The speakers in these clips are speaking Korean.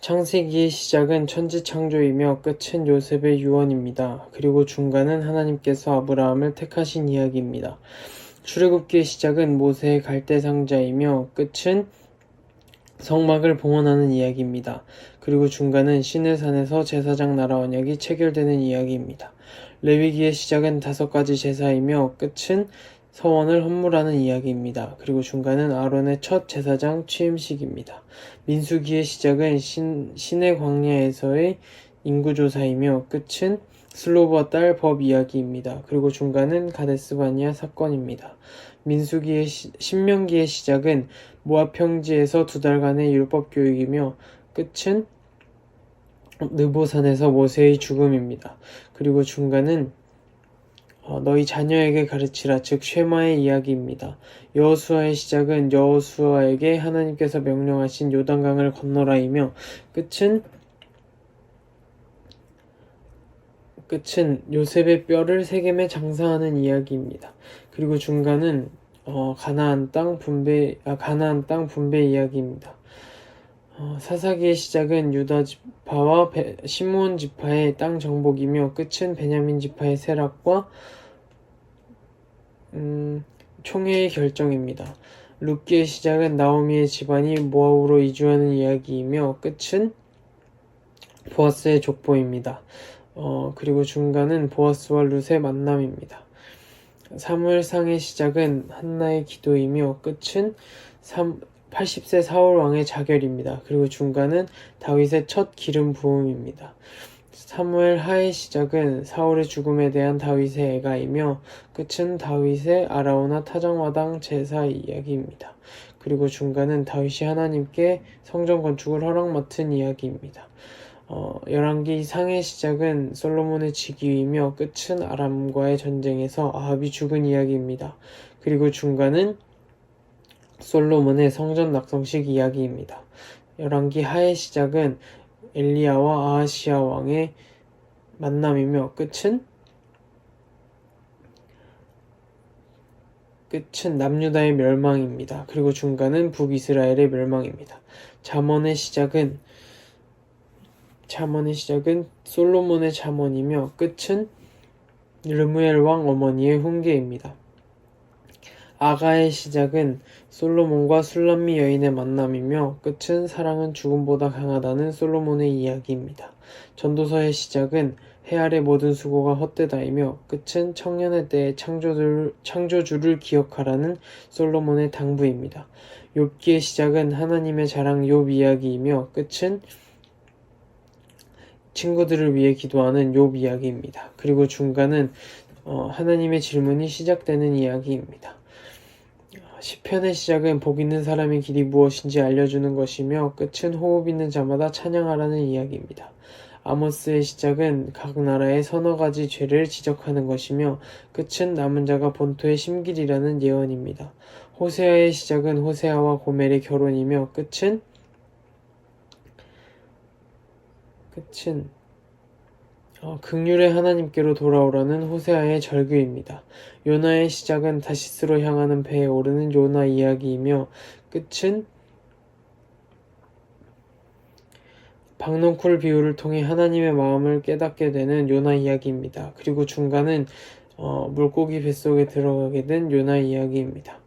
창세기의 시작은 천지창조이며 끝은 요셉의 유언입니다. 그리고 중간은 하나님께서 아브라함을 택하신 이야기입니다. 출애굽기의 시작은 모세의 갈대상자이며 끝은 성막을 봉헌하는 이야기입니다. 그리고 중간은 시내산에서 제사장 나라 언약이 체결되는 이야기입니다. 레위기의 시작은 5가지 제사이며 끝은 서원을 헌물하는 이야기입니다. 그리고 중간은 아론의 첫 제사장 취임식입니다. 민수기의 시작은 시내 광야에서의 인구조사이며 끝은 슬로브와 딸 법 이야기입니다. 그리고 중간은 가데스바니아 사건입니다. 신명기의 시작은 모압 평지에서 2달간의 율법 교육이며 끝은 느보산에서 모세의 죽음입니다. 그리고 중간은 너희 자녀에게 가르치라, 즉 쉐마의 이야기입니다. 여호수아의 시작은 여호수아에게 하나님께서 명령하신 요단강을 건너라이며 끝은 요셉의 뼈를 세겜에 장사하는 이야기입니다. 그리고 중간은 가나안 땅 분배 이야기입니다. 사사기의 시작은 유다 지파와 시므온 지파의 땅 정복이며 끝은 베냐민 지파의 세락과 총회의 결정입니다. 룻기의 시작은 나오미의 집안이 모압으로 이주하는 이야기이며 끝은 보아스의 족보입니다. 그리고 중간은 보아스와 룻의 만남입니다. 사무엘상의 시작은 한나의 기도이며 끝은 80세 사울 왕의 자결입니다. 그리고 중간은 다윗의 첫 기름 부음입니다. 사무엘 하의 시작은 사울의 죽음에 대한 다윗의 애가이며 끝은 다윗의 아라우나 타작마당 제사 이야기입니다. 그리고 중간은 다윗이 하나님께 성전 건축을 허락 맡은 이야기입니다. 열왕기 상의 시작은 솔로몬의 즉위이며 끝은 아람과의 전쟁에서 아합이 죽은 이야기입니다. 그리고 중간은 솔로몬의 성전 낙성식 이야기입니다. 열왕기 하의 시작은 엘리야와 아하시야 왕의 만남이며 끝은 남유다의 멸망입니다. 그리고 중간은 북이스라엘의 멸망입니다. 잠언의 시작은 솔로몬의 잠언이며 끝은 르무엘 왕 어머니의 훈계입니다. 아가의 시작은 솔로몬과 술람미 여인의 만남이며 끝은 사랑은 죽음보다 강하다는 솔로몬의 이야기입니다. 전도서의 시작은 해 아래 모든 수고가 헛되다이며 끝은 청년의 때의 창조주를 기억하라는 솔로몬의 당부입니다. 욥기의 시작은 하나님의 자랑 욥 이야기이며 끝은 친구들을 위해 기도하는 욥 이야기입니다. 그리고 중간은 하나님의 질문이 시작되는 이야기입니다. 시편의 시작은 복 있는 사람의 길이 무엇인지 알려주는 것이며 끝은 호흡 있는 자마다 찬양하라는 이야기입니다. 아모스의 시작은 각 나라의 서너 가지 죄를 지적하는 것이며 끝은 남은 자가 본토의 심길이라는 예언입니다. 호세아의 시작은 호세아와 고멜의 결혼이며 끝은 긍휼의 하나님께로 돌아오라는 호세아의 절규입니다. 요나의 시작은 다시스로 향하는 배에 오르는 요나 이야기이며 끝은 박넝쿨 비유를 통해 하나님의 마음을 깨닫게 되는 요나 이야기입니다. 그리고 중간은 물고기 뱃속에 들어가게 된 요나 이야기입니다.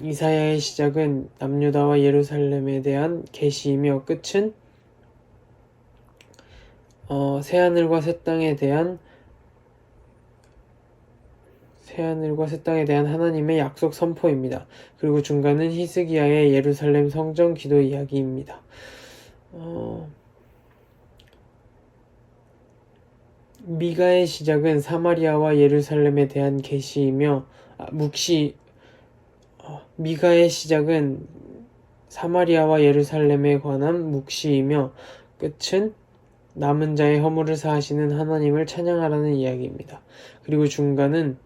이사야의 시작은 남유다와 예루살렘에 대한 계시이며 끝은 새하늘과 새 땅에 대한 하나님의 약속 선포입니다. 그리고 중간은 히스기야의 예루살렘 성전 기도 이야기입니다. 미가의 시작은 사마리아와 예루살렘에 대한 계시이며 미가의 시작은 사마리아와 예루살렘에 관한 묵시이며 끝은 남은 자의 허물을 사하시는 하나님을 찬양하라는 이야기입니다. 그리고 중간은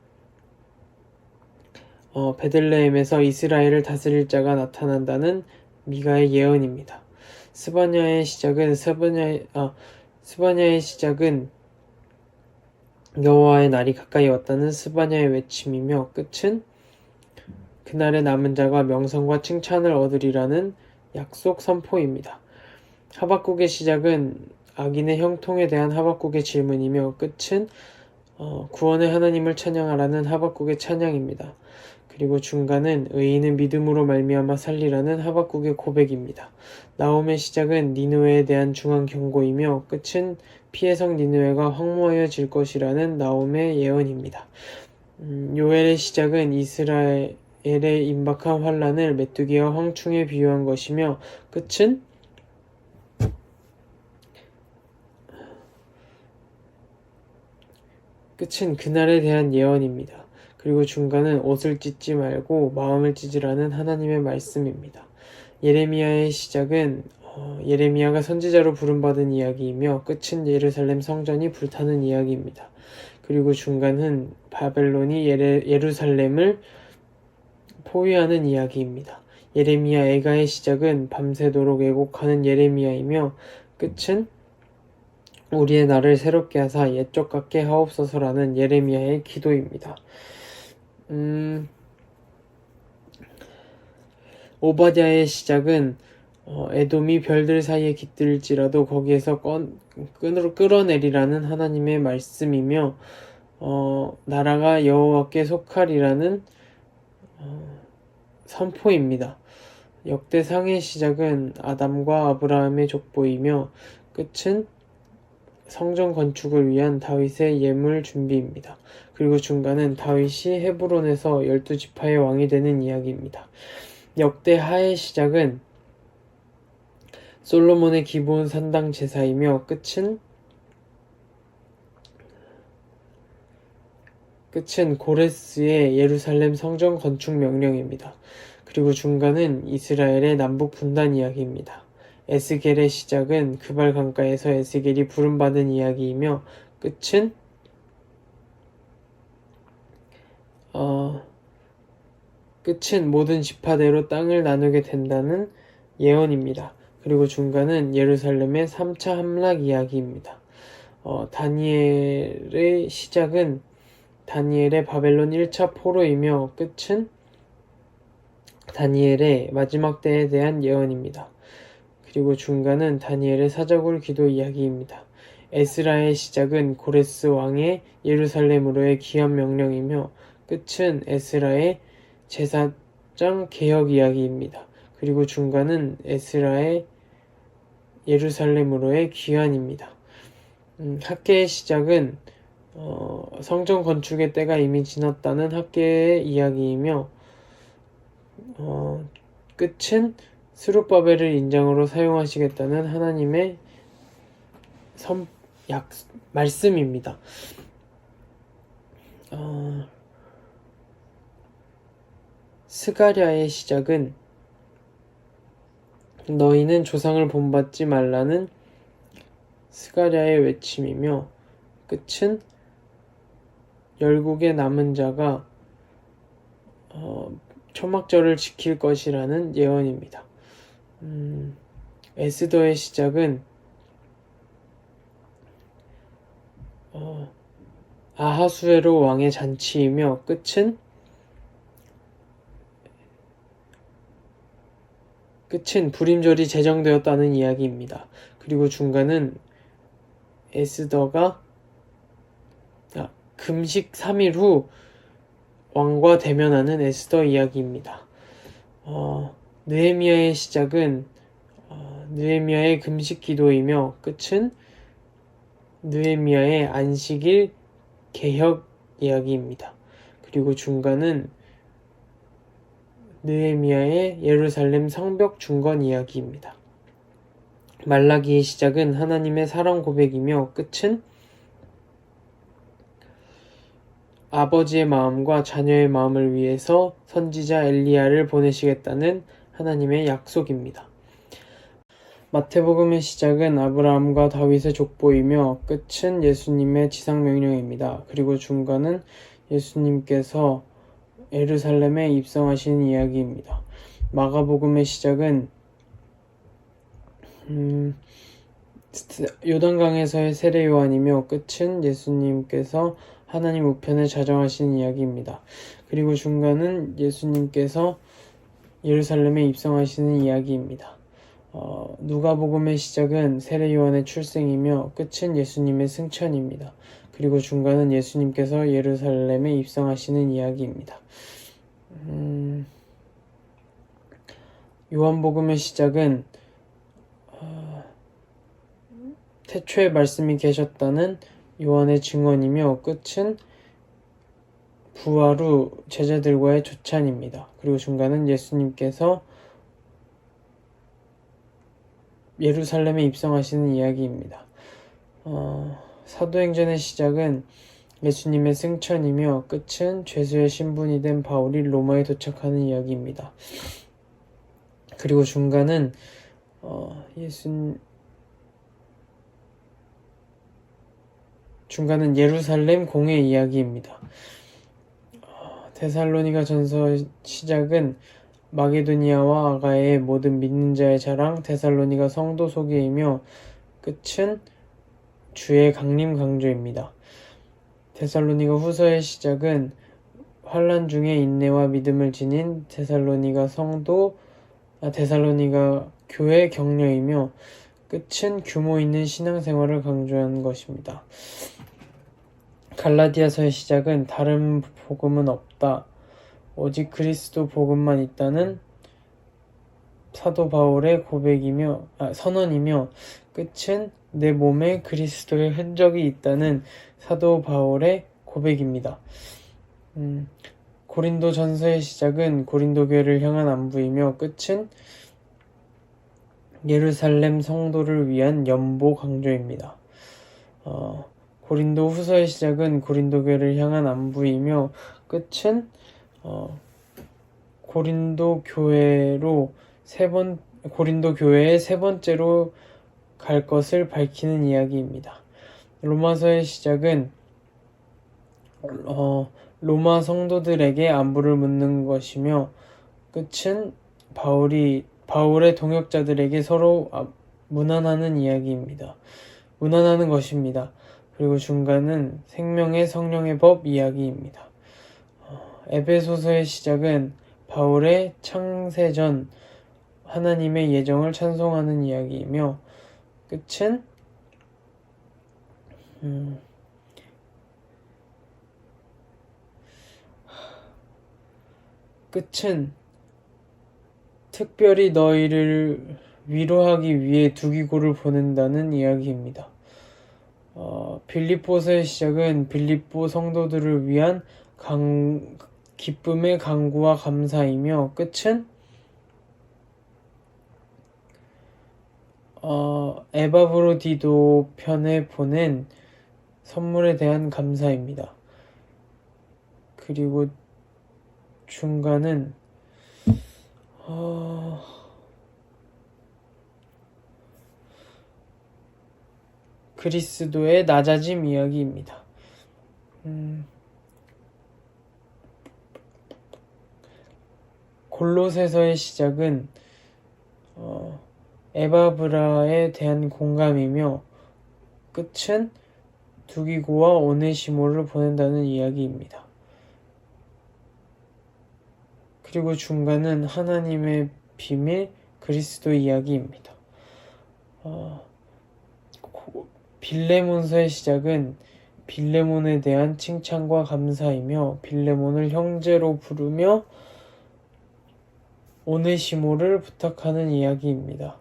베들레헴에서 이스라엘을 다스릴 자가 나타난다는 미가의 예언입니다. 스바냐의 시작은 여호와의 날이 가까이 왔다는 스바냐의 외침이며 끝은 그날의 남은 자가 명성과 칭찬을 얻으리라는 약속 선포입니다. 하박국의 시작은 악인의 형통에 대한 하박국의 질문이며 끝은 구원의 하나님을 찬양하라는 하박국의 찬양입니다. 그리고 중간은 의인은 믿음으로 말미암아 살리라는 하박국의 고백입니다. 나홈의 시작은 니느웨에 대한 중한 경고이며 끝은 피의 성 니느웨가 황무하여질 것이라는 나홈의 예언입니다. 요엘의 시작은 이스라엘에 임박한 환란을 메뚜기와 황충에 비유한 것이며 끝은 그날에 대한 예언입니다. 그리고 중간은 옷을 찢지 말고 마음을 찢으라는 하나님의 말씀입니다. 예레미야의 시작은 예레미야가 선지자로 부름받은 이야기이며 끝은 예루살렘 성전이 불타는 이야기입니다. 그리고 중간은 바벨론이 예루살렘을 포위하는 이야기입니다. 예레미야 애가의 시작은 밤새도록 애곡하는 예레미야이며 끝은 우리의 날을 새롭게 하사 옛적 같게 하옵소서라는 예레미야의 기도입니다. 오바댜의 시작은 에돔이 별들 사이에 깃들일지라도 거기에서 끌어내리라는 하나님의 말씀이며 나라가 여호와께 속하리라는 선포입니다. 역대상의 시작은 아담과 아브라함의 족보이며 끝은 성전 건축을 위한 다윗의 예물 준비입니다. 그리고 중간은 다윗이 헤브론에서 12지파의 왕이 되는 이야기입니다. 역대하의 시작은 솔로몬의 기브온 산당 제사이며 끝은 고레스의 예루살렘 성전 건축 명령입니다. 그리고 중간은 이스라엘의 남북 분단 이야기입니다. 에스겔의 시작은 그발 강가에서 에스겔이 부름받은 이야기이며 끝은 모든 지파대로 땅을 나누게 된다는 예언입니다. 그리고 중간은 예루살렘의 3차 함락 이야기입니다. 다니엘의 시작은 다니엘의 바벨론 1차 포로이며 끝은 다니엘의 마지막 때에 대한 예언입니다. 그리고 중간은 다니엘의 사자굴 기도 이야기입니다. 에스라의 시작은 고레스 왕의 예루살렘으로의 귀환 명령이며 끝은 에스라의 제사장 개혁 이야기입니다. 그리고 중간은 에스라의 예루살렘으로의 귀환입니다. 학개의 시작은 성전 건축의 때가 이미 지났다는 학개의 이야기이며 끝은 스룹바벨을 인장으로 사용하시겠다는 하나님의 말씀입니다. 스가랴의 시작은 너희는 조상을 본받지 말라는 스가랴의 외침이며 끝은 열국의 남은 자가 초막절을 지킬 것이라는 예언입니다. 에스더의 시작은 아하수에로 왕의 잔치이며 끝은 불임절이 제정되었다는 이야기입니다. 그리고 중간은 에스더가 금식 3일 후 왕과 대면하는 에스더 이야기입니다. 느헤미야의 시작은 느헤미야의 금식 기도이며 끝은 느헤미야의 안식일 개혁 이야기입니다. 그리고 중간은 느헤미야의 예루살렘 성벽 중건 이야기입니다. 말라기의 시작은 하나님의 사랑 고백이며 끝은 아버지의 마음과 자녀의 마음을 위해서 선지자 엘리야를 보내시겠다는 하나님의 약속입니다. 마태복음의 시작은 아브라함과 다윗의 족보이며 끝은 예수님의 지상명령입니다. 그리고 중간은 예수님께서 예루살렘에 입성하시는 이야기입니다. 마가복음의 시작은 요단강에서의 세례 요한이며 끝은 예수님께서 하나님 우편에 자정하시는 이야기입니다. 그리고 중간은 예수님께서 예루살렘에 입성하시는 이야기입니다. 누가복음의 시작은 세례 요한의 출생이며 끝은 예수님의 승천입니다. 그리고 중간은 예수님께서 예루살렘에 입성하시는 이야기입니다. 요한복음의 시작은 태초에 말씀이 계셨다는 요한의 증언이며 끝은 부활 후 제자들과의 조찬입니다. 그리고 중간은 예수님께서 예루살렘에 입성하시는 이야기입니다. 사도행전의 시작은 예수님의 승천이며 끝은 죄수의 신분이 된 바울이 로마에 도착하는 이야기입니다. 그리고 중간은 중간은 예루살렘 공회 이야기입니다. 데살로니가 전서의 시작은 마게도니아와 아가야의 모든 믿는 자의 자랑 데살로니가 성도 소개이며 끝은 주의 강림 강조입니다. 데살로니가 후서의 시작은 환난 중에 인내와 믿음을 지닌 데살로니가 교회 격려이며 끝은 규모 있는 신앙생활을 강조하는 것입니다. 갈라디아서의 시작은 다른 복음은 없다. 오직 그리스도 복음만 있다는 사도 바울의 선언이며 끝은 내 몸에 그리스도의 흔적이 있다는 사도 바울의 고백입니다. 고린도 전서의 시작은 고린도 교회를 향한 안부이며 끝은 예루살렘 성도를 위한 연보 강조입니다. 고린도 후서의 시작은 고린도 교회를 향한 안부이며 끝은 고린도 교회에 세 번째로 갈 것을 밝히는 이야기입니다. 로마서의 시작은 로마 성도들에게 안부를 묻는 것이며 끝은 바울의 동역자들에게 서로 문안하는 것입니다. 그리고 중간은 생명의 성령의 법 이야기입니다. 에베소서의 시작은 바울의 창세 전 하나님의 예정을 찬송하는 이야기이며 끝은 특별히 너희를 위로하기 위해 두기고를 보낸다는 이야기입니다. 빌립보서의 시작은 빌립보 성도들을 위한 기쁨의 간구와 감사이며 끝은 에바브로디도 편에 보낸 선물에 대한 감사입니다. 그리고 중간은 그리스도의 낮아짐 이야기입니다. 골로새서의 시작은 에바브라에 대한 공감이며 끝은 두기고와 오네시모를 보낸다는 이야기입니다. 그리고 중간은 하나님의 비밀 그리스도 이야기입니다. 빌레몬서의 시작은 빌레몬에 대한 칭찬과 감사이며 빌레몬을 형제로 부르며 오네시모를 부탁하는 이야기입니다.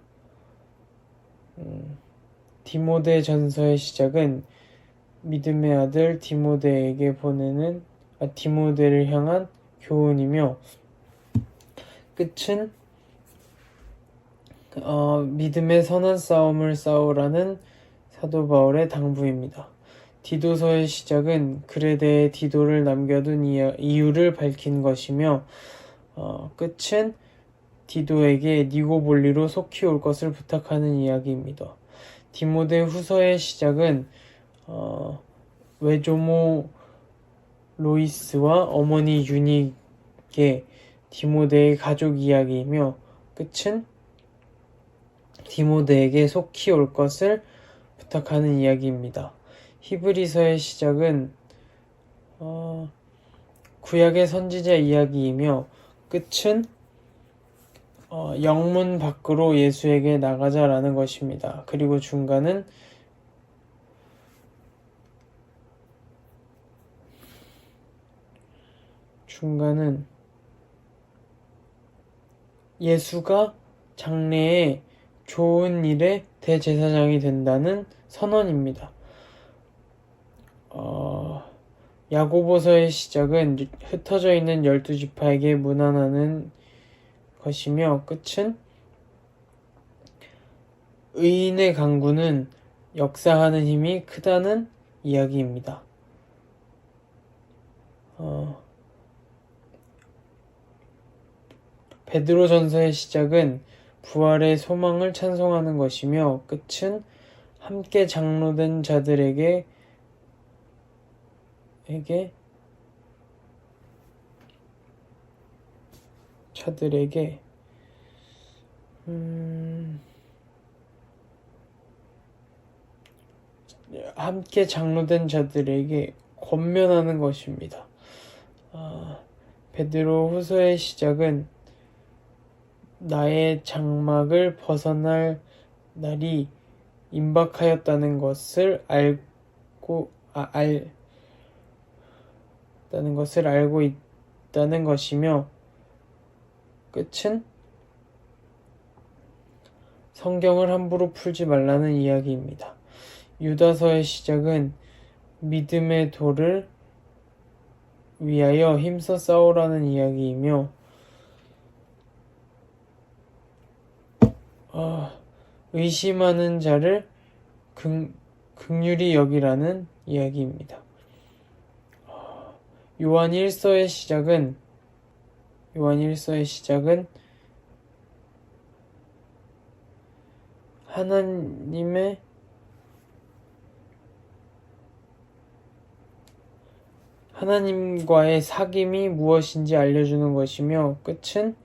디모데 전서의 시작은 믿음의 아들 디모데를 향한 교훈이며 끝은 믿음의 선한 싸움을 싸우라는 사도 바울의 당부입니다. 디도서의 시작은 글에 대해 디도를 남겨둔 이유를 밝힌 것이며 끝은 디도에게 니고볼리로 속히 올 것을 부탁하는 이야기입니다. 디모데 후서의 시작은 외조모 로이스와 어머니 유닉의 디모데의 가족 이야기이며 끝은 디모데에게 속히 올 것을 부탁하는 이야기입니다. 히브리서의 시작은 구약의 선지자 이야기이며 끝은 영문 밖으로 예수에게 나가자라는 것입니다. 그리고 중간은 예수가 장래에 좋은 일의 대제사장이 된다는 선언입니다. 야고보서의 시작은 흩어져 있는 12지파에게 문안하는 것이며 끝은 의인의 강구는 역사하는 힘이 크다는 이야기입니다. 베드로전서의 시작은 부활의 소망을 찬송하는 것이며 끝은 함께 장로된 자들에게 함께 장로된 자들에게 권면하는 것입니다. 베드로 후서의 시작은 나의 장막을 벗어날 날이 임박하였다는 것을 알고 있다는 것이며 끝은 성경을 함부로 풀지 말라는 이야기입니다. 유다서의 시작은 믿음의 도를 위하여 힘써 싸우라는 이야기이며 의심하는 자를 긍휼히 여기라는 이야기입니다. 요한 1서의 시작은 하나님과의 사귐이 무엇인지 알려주는 것이며 끝은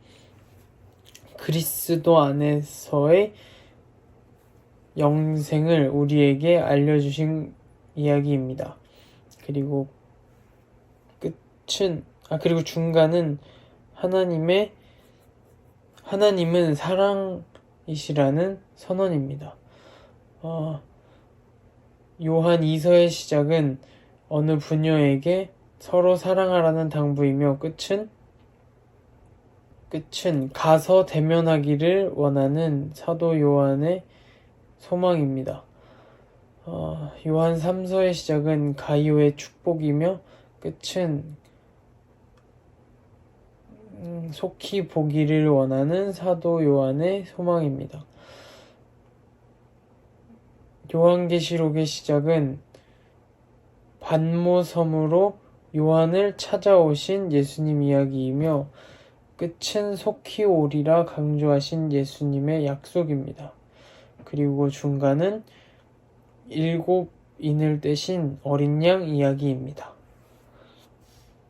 그리스도 안에서의 영생을 우리에게 알려주신 이야기입니다. 그리고 중간은 하나님은 사랑이시라는 선언입니다. 요한 2서의 시작은 어느 부녀에게 서로 사랑하라는 당부이며 끝은 가서 대면하기를 원하는 사도 요한의 소망입니다. 요한 3서의 시작은 가이오의 축복이며 끝은 속히 보기를 원하는 사도 요한의 소망입니다. 요한계시록의 시작은 반모섬으로 요한을 찾아오신 예수님 이야기이며 끝은 속히 오리라 강조하신 예수님의 약속입니다. 그리고 중간은 7인을 떼신 어린 양 이야기입니다.